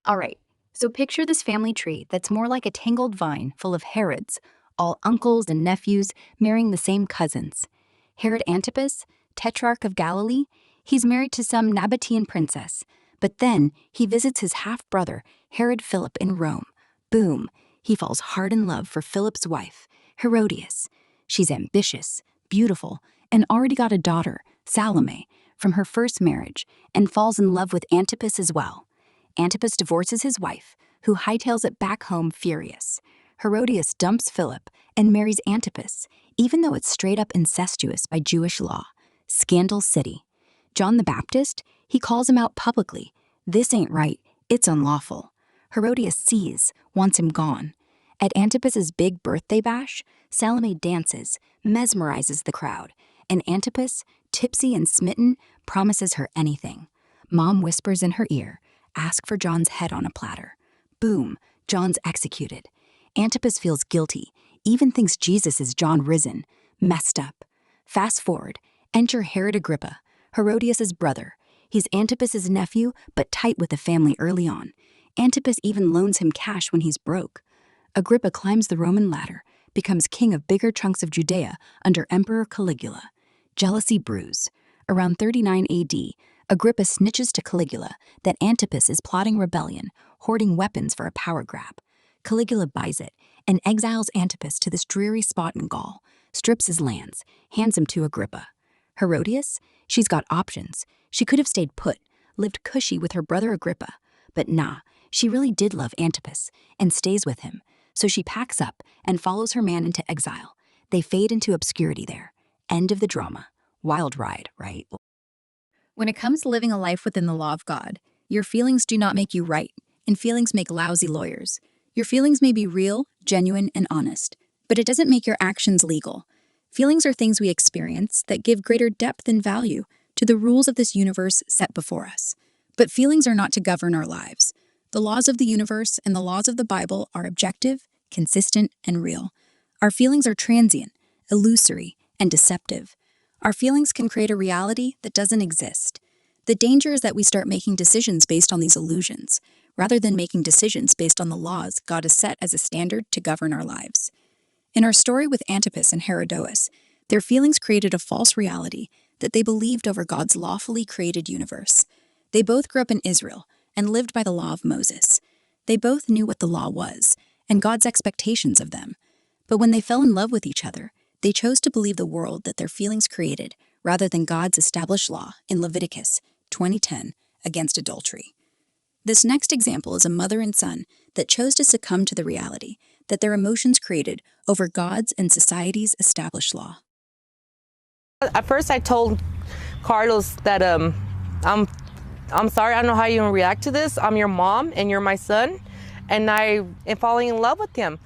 All right, so picture this family tree that's more like a tangled vine full of Herods, all uncles and nephews marrying the same cousins. Herod Antipas, tetrarch of Galilee, he's married to some Nabatean princess. But then he visits his half brother, Herod Philip, in Rome. Boom, he falls hard in love for Philip's wife, Herodias. She's ambitious, beautiful, and already got a daughter, Salome, from her first marriage, and falls in love with Antipas as well. Antipas divorces his wife, who hightails it back home furious. Herodias dumps Philip and marries Antipas, even though it's straight up incestuous by Jewish law. Scandal City. John the Baptist, he calls him out publicly. This ain't right, it's unlawful. Herodias sees, wants him gone. At Antipas's big birthday bash, Salome dances, mesmerizes the crowd, and Antipas, tipsy and smitten, promises her anything. Mom whispers in her ear, ask for John's head on a platter. Boom, John's executed. Antipas feels guilty, even thinks Jesus is John risen. Messed up. Fast forward, enter Herod Agrippa, Herodias' brother. He's Antipas's nephew, but tight with the family early on. Antipas even loans him cash when he's broke. Agrippa climbs the Roman ladder, becomes king of bigger chunks of Judea under Emperor Caligula. Jealousy brews. Around 39 AD, Agrippa snitches to Caligula that Antipas is plotting rebellion, hoarding weapons for a power grab. Caligula buys it and exiles Antipas to this dreary spot in Gaul, strips his lands, hands him to Agrippa. Herodias? She's got options. She could have stayed put, lived cushy with her brother Agrippa. But nah, she really did love Antipas and stays with him. So she packs up and follows her man into exile. They fade into obscurity there. End of the drama. Wild ride, right? When it comes to living a life within the law of God, your feelings do not make you right, and feelings make lousy lawyers. Your feelings may be real, genuine, and honest, but it doesn't make your actions legal. Feelings are things we experience that give greater depth and value to the rules of this universe set before us. But feelings are not to govern our lives. The laws of the universe and the laws of the Bible are objective, consistent, and real. Our feelings are transient, illusory, and deceptive. Our feelings can create a reality that doesn't exist. The danger is that we start making decisions based on these illusions, rather than making decisions based on the laws God has set as a standard to govern our lives. In our story with Antipas and Herodotus, their feelings created a false reality that they believed over God's lawfully created universe. They both grew up in Israel and lived by the law of Moses. They both knew what the law was and God's expectations of them. But when they fell in love with each other, they chose to believe the world that their feelings created rather than God's established law in Leviticus 20:10 against adultery. This next example is a mother and son that chose to succumb to the reality that their emotions created over God's and society's established law. At first I told Carlos that I'm sorry, I don't know how you're gonna react to this. I'm your mom and you're my son, and I am falling in love with him.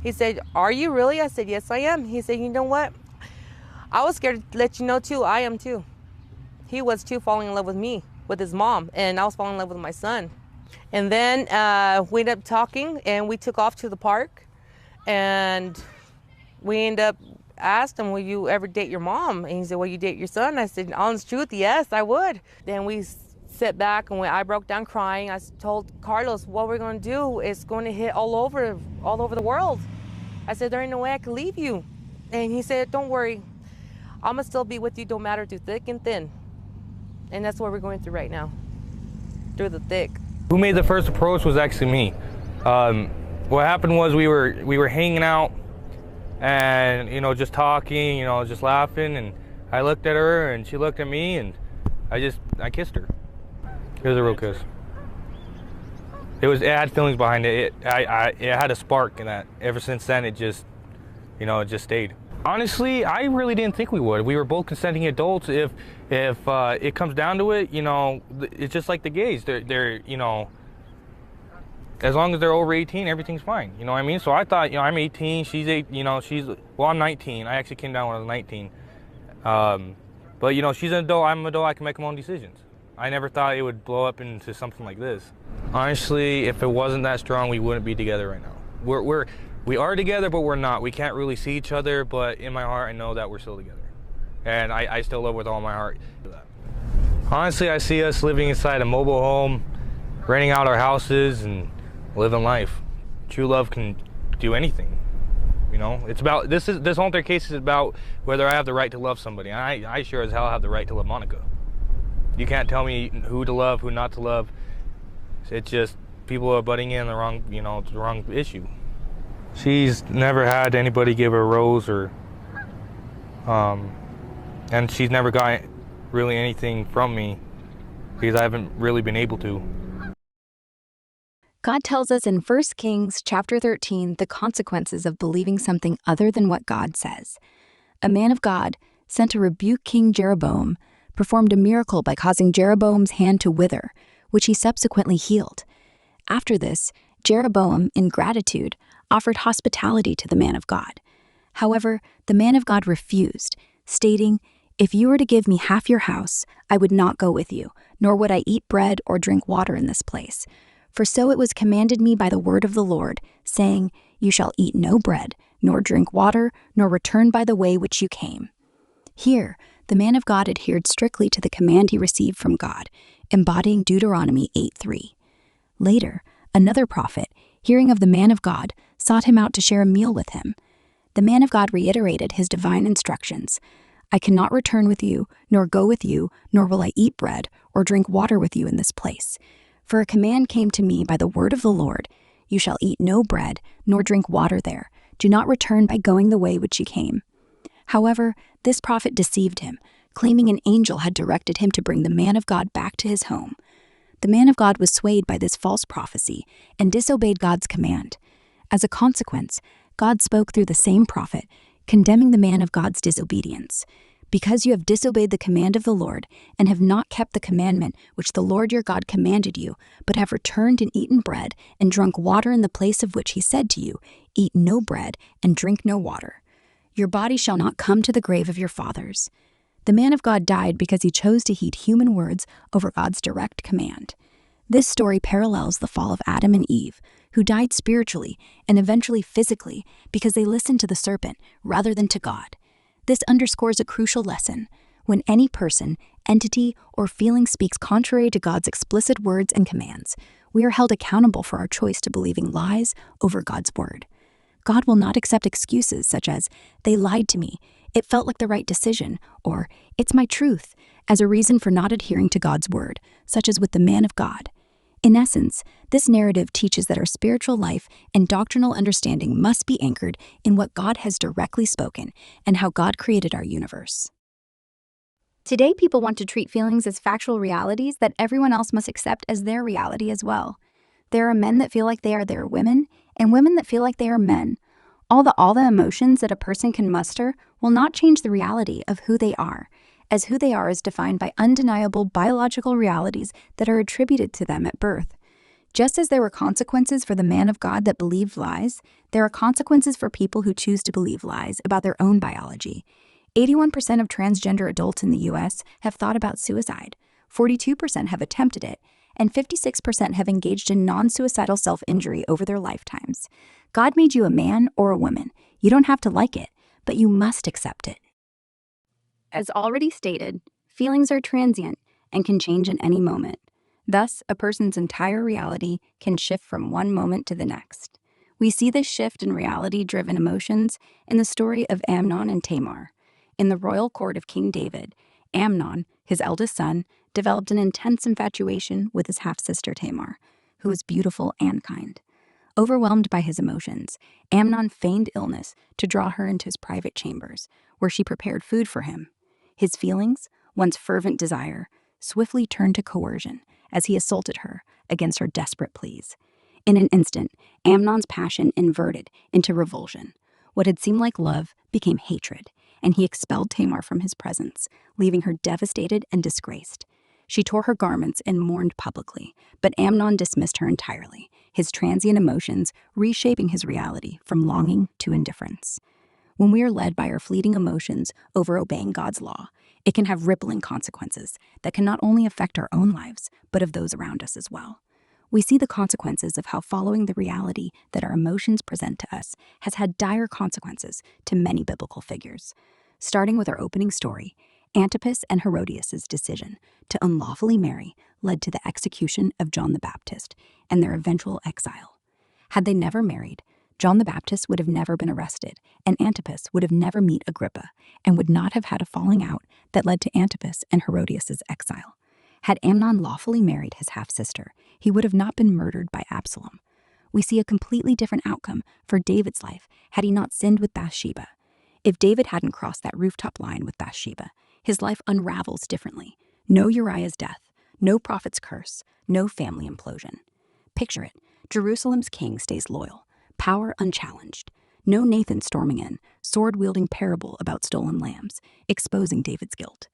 He said, are you really? I said, yes, I am. He said, you know what? I was scared to let you know too, I am too. He was too, falling in love with me, with his mom, and I was falling in love with my son. And then we ended up talking, and we took off to the park, and we ended up asked him, will you ever date your mom? And he said, will you date your son? I said, honest truth, yes, I would. Then we sat back, and I broke down crying. I told Carlos, what we're going to do is going to hit all over the world. I said, there ain't no way I can leave you. And he said, don't worry, I'm going to still be with you, no matter through thick and thin. And that's what we're going through right now, through the thick. Who made the first approach was actually me. What happened was we were hanging out and, just talking, just laughing, and I looked at her and she looked at me, and I kissed her. It was a real kiss. It had feelings behind it. It had a spark in that. Ever since then, it just stayed. Honestly, I really didn't think we would. We were both consenting adults. If it comes down to it, it's just like the gays. They're as long as they're over 18, everything's fine. You know what I mean? So I thought, I'm 18, she's 8, I'm 19. I actually came down when I was 19. But she's an adult, I'm an adult, I can make my own decisions. I never thought it would blow up into something like this. Honestly, if it wasn't that strong, we wouldn't be together right now. We are together, but we're not. We can't really see each other, but in my heart, I know that we're still together. And I still love with all my heart. Honestly, I see us living inside a mobile home, renting out our houses and living life. True love can do anything. You know, it's about this whole entire case is about whether I have the right to love somebody. I sure as hell have the right to love Monica. You can't tell me who to love, who not to love. It's just people are butting in the wrong, the wrong issue. She's never had anybody give her a rose or, and she's never got really anything from me because I haven't really been able to. God tells us in 1 Kings chapter 13 the consequences of believing something other than what God says. A man of God, sent to rebuke King Jeroboam, performed a miracle by causing Jeroboam's hand to wither, which he subsequently healed. After this, Jeroboam, in gratitude, offered hospitality to the man of God. However, the man of God refused, stating, "If you were to give me half your house, I would not go with you, nor would I eat bread or drink water in this place. For so it was commanded me by the word of the Lord, saying, You shall eat no bread, nor drink water, nor return by the way which you came." Here, the man of God adhered strictly to the command he received from God, embodying Deuteronomy 8:3. Later, another prophet, hearing of the man of God, sought him out to share a meal with him. The man of God reiterated his divine instructions. "I cannot return with you, nor go with you, nor will I eat bread or drink water with you in this place. For a command came to me by the word of the Lord, You shall eat no bread, nor drink water there. Do not return by going the way which you came." However, this prophet deceived him, claiming an angel had directed him to bring the man of God back to his home. The man of God was swayed by this false prophecy and disobeyed God's command. As a consequence, God spoke through the same prophet, condemning the man of God's disobedience. "Because you have disobeyed the command of the Lord, and have not kept the commandment which the Lord your God commanded you, but have returned and eaten bread, and drunk water in the place of which he said to you, Eat no bread, and drink no water. Your body shall not come to the grave of your fathers." The man of God died because he chose to heed human words over God's direct command. This story parallels the fall of Adam and Eve, who died spiritually and eventually physically because they listened to the serpent rather than to God. This underscores a crucial lesson. When any person, entity, or feeling speaks contrary to God's explicit words and commands, we are held accountable for our choice to believing lies over God's word. God will not accept excuses such as, "They lied to me, it felt like the right decision," or "It's my truth," as a reason for not adhering to God's word, such as with the man of God. In essence, this narrative teaches that our spiritual life and doctrinal understanding must be anchored in what God has directly spoken and how God created our universe. Today, people want to treat feelings as factual realities that everyone else must accept as their reality as well. There are men that feel like they are their women, and women that feel like they are men. All the emotions that a person can muster will not change the reality of who they are, as who they are is defined by undeniable biological realities that are attributed to them at birth. Just as there were consequences for the man of God that believed lies, there are consequences for people who choose to believe lies about their own biology. 81% of transgender adults in the U.S. have thought about suicide, 42% have attempted it, and 56% have engaged in non-suicidal self-injury over their lifetimes. God made you a man or a woman. You don't have to like it, but you must accept it. As already stated, feelings are transient and can change at any moment. Thus, a person's entire reality can shift from one moment to the next. We see this shift in reality-driven emotions in the story of Amnon and Tamar. In the royal court of King David, Amnon, his eldest son, developed an intense infatuation with his half-sister Tamar, who was beautiful and kind. Overwhelmed by his emotions, Amnon feigned illness to draw her into his private chambers, where she prepared food for him. His feelings, once fervent desire, swiftly turned to coercion as he assaulted her against her desperate pleas. In an instant, Amnon's passion inverted into revulsion. What had seemed like love became hatred, and he expelled Tamar from his presence, leaving her devastated and disgraced. She tore her garments and mourned publicly, but Amnon dismissed her entirely, his transient emotions reshaping his reality from longing to indifference. When we are led by our fleeting emotions over obeying God's law, it can have rippling consequences that can not only affect our own lives, but of those around us as well. We see the consequences of how following the reality that our emotions present to us has had dire consequences to many biblical figures. Starting with our opening story, Antipas and Herodias' decision to unlawfully marry led to the execution of John the Baptist and their eventual exile. Had they never married, John the Baptist would have never been arrested, and Antipas would have never met Agrippa and would not have had a falling out that led to Antipas and Herodias' exile. Had Amnon lawfully married his half-sister, he would have not been murdered by Absalom. We see a completely different outcome for David's life had he not sinned with Bathsheba. If David hadn't crossed that rooftop line with Bathsheba, his life unravels differently. No Uriah's death, no prophet's curse, no family implosion. Picture it. Jerusalem's king stays loyal, power unchallenged. No Nathan storming in, sword-wielding parable about stolen lambs, exposing David's guilt.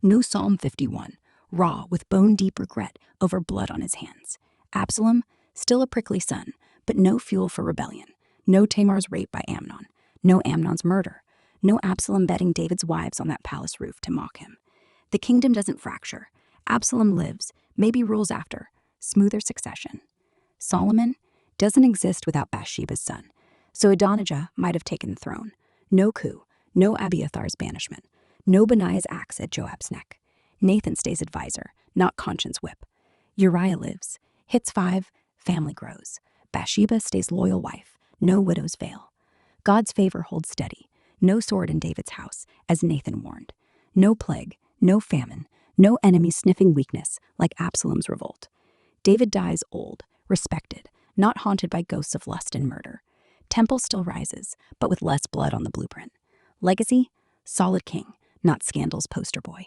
No Psalm 51, raw with bone-deep regret over blood on his hands. Absalom, still a prickly son, but no fuel for rebellion. No Tamar's rape by Amnon. No Amnon's murder. No Absalom betting David's wives on that palace roof to mock him. The kingdom doesn't fracture. Absalom lives, maybe rules after. Smoother succession. Solomon doesn't exist without Bathsheba's son, so Adonijah might have taken the throne. No coup, no Abiathar's banishment, no Benaiah's axe at Joab's neck. Nathan stays advisor, not conscience whip. Uriah lives, hits 5, family grows. Bathsheba stays loyal wife, no widow's veil. God's favor holds steady, no sword in David's house, as Nathan warned. No plague, no famine, no enemy sniffing weakness like Absalom's revolt. David dies old, respected, not haunted by ghosts of lust and murder. Temple still rises, but with less blood on the blueprint. Legacy, solid king, not scandal's poster boy.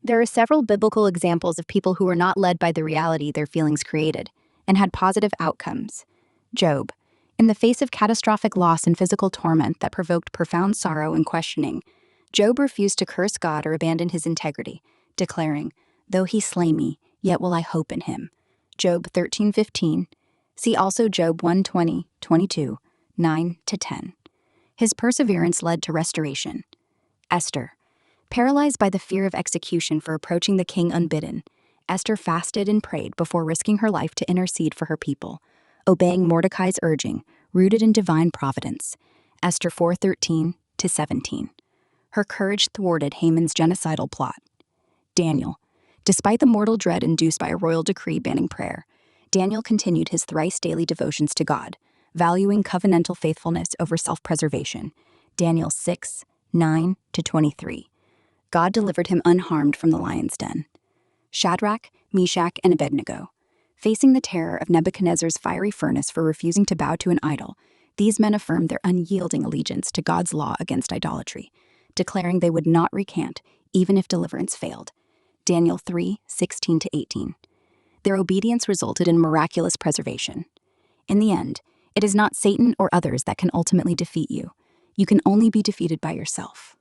There are several biblical examples of people who were not led by the reality their feelings created and had positive outcomes. Job. In the face of catastrophic loss and physical torment that provoked profound sorrow and questioning, Job refused to curse God or abandon his integrity, declaring, "Though he slay me, yet will I hope in him." Job 13:15. See also Job 1:20, 22, 9-10. His perseverance led to restoration. Esther. Paralyzed by the fear of execution for approaching the king unbidden, Esther fasted and prayed before risking her life to intercede for her people, obeying Mordecai's urging, rooted in divine providence. Esther 4:13-17. Her courage thwarted Haman's genocidal plot. Daniel. Despite the mortal dread induced by a royal decree banning prayer, Daniel continued his thrice daily devotions to God, valuing covenantal faithfulness over self-preservation. Daniel 6:9-23. God delivered him unharmed from the lion's den. Shadrach, Meshach, and Abednego. Facing the terror of Nebuchadnezzar's fiery furnace for refusing to bow to an idol, these men affirmed their unyielding allegiance to God's law against idolatry, declaring they would not recant even if deliverance failed. Daniel 3:16-18. Their obedience resulted in miraculous preservation. In the end, it is not Satan or others that can ultimately defeat you. You can only be defeated by yourself.